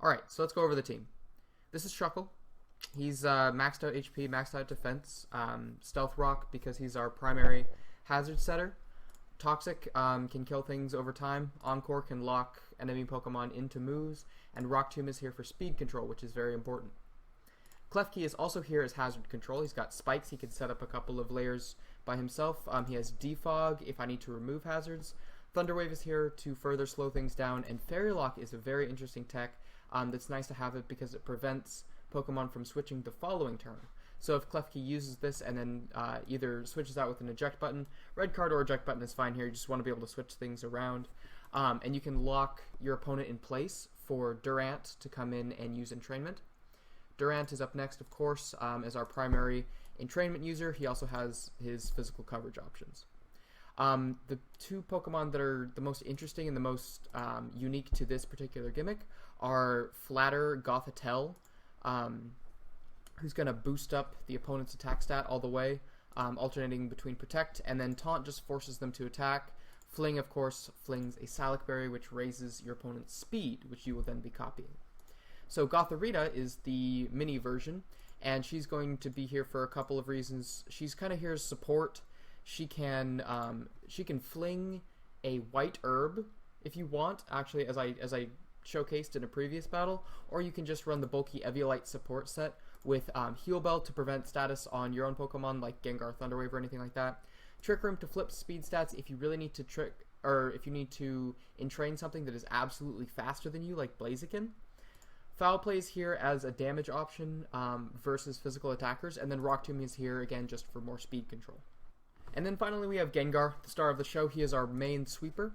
Alright, so let's go over the team. This is Shuckle. He's maxed out HP, maxed out defense. Stealth Rock because he's our primary hazard setter. Toxic can kill things over time. Encore can lock enemy Pokemon into moves. And Rock Tomb is here for speed control, which is very important. Klefki is also here as hazard control. He's got spikes. He can set up a couple of layers by himself. He has Defog if I need to remove hazards. Thunderwave is here to further slow things down. And Fairy Lock is a very interesting tech that's nice to have it because it prevents Pokemon from switching the following turn. So if Klefki uses this and then either switches out with an eject button, red card or eject button is fine here. You just want to be able to switch things around. And you can lock your opponent in place for Durant to come in and use Entrainment. Durant is up next, of course, as our primary Entrainment user. He also has his physical coverage options. The two Pokemon that are the most interesting and the most unique to this particular gimmick are Flatter Gothitelle, who's going to boost up the opponent's attack stat all the way, alternating between Protect, and then Taunt just forces them to attack. Fling, of course, flings a Salac berry, which raises your opponent's speed, which you will then be copying. So Gothorita is the mini version, and she's going to be here for a couple of reasons. She's kind of here as support. She can fling a white herb if you want, actually, as I showcased in a previous battle, or you can just run the bulky Eviolite support set with Heal Bell to prevent status on your own Pokemon like Gengar, Thunderwave, or anything like that. Trick Room to flip speed stats if you really need to if you need to entrain something that is absolutely faster than you, like Blaziken. Foul Play is here as a damage option versus physical attackers, and then Rock Tomb is here again just for more speed control. And then finally we have Gengar, the star of the show. He is our main sweeper.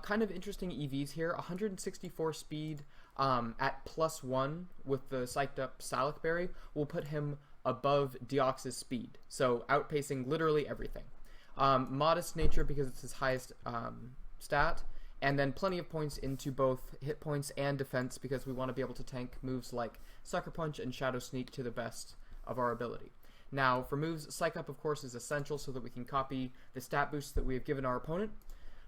Kind of interesting EVs here. 164 speed at +1 with the psyched up Salac berry will put him above Deoxys speed, so outpacing literally everything. Modest nature because it's his highest stat, and then plenty of points into both hit points and defense because we want to be able to tank moves like Sucker Punch and Shadow Sneak to the best of our ability. Now, for moves, Psych Up, of course, is essential so that we can copy the stat boosts that we have given our opponent.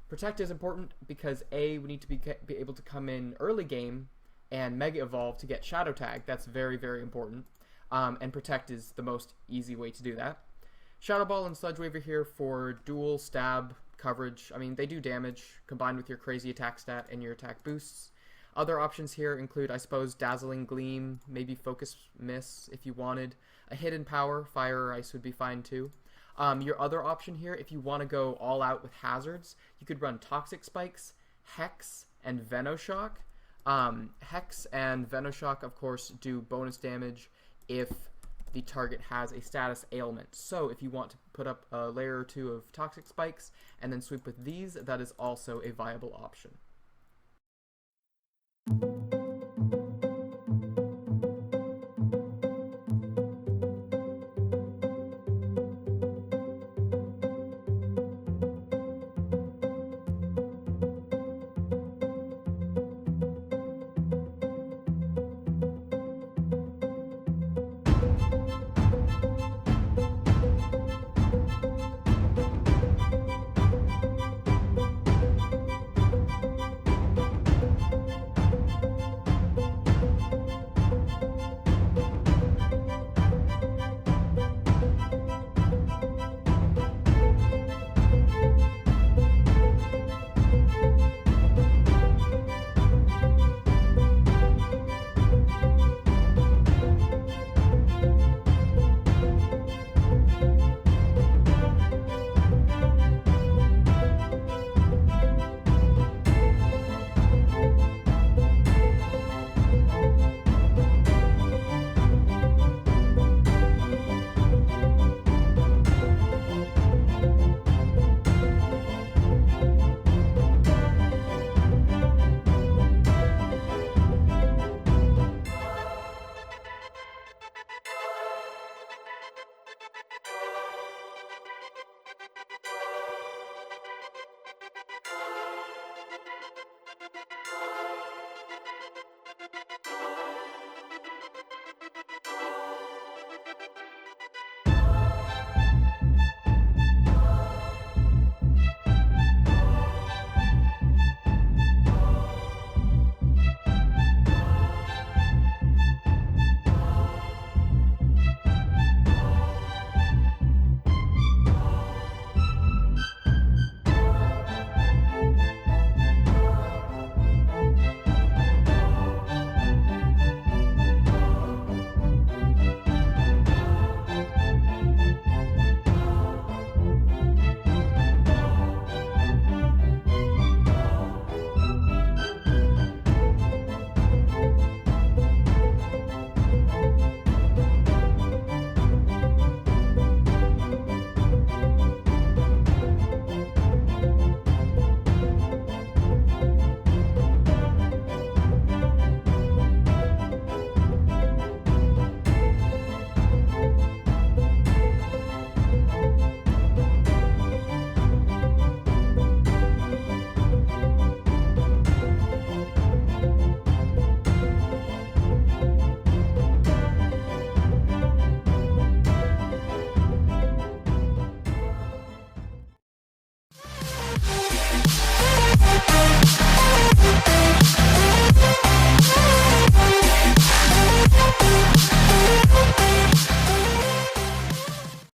Protect is important because, A, we need to be able to come in early game and Mega Evolve to get Shadow Tag. That's very, very important. And Protect is the most easy way to do that. Shadow Ball and Sludge Wave are here for dual stab coverage. I mean, they do damage combined with your crazy attack stat and your attack boosts. Other options here include, I suppose, Dazzling Gleam, maybe Focus Miss if you wanted. A Hidden Power, Fire or Ice would be fine too. Your other option here, if you want to go all out with hazards, you could run Toxic Spikes, Hex, and Venoshock. Hex and Venoshock, of course, do bonus damage if the target has a status ailment. So if you want to put up a layer or two of Toxic Spikes and then sweep with these, that is also a viable option.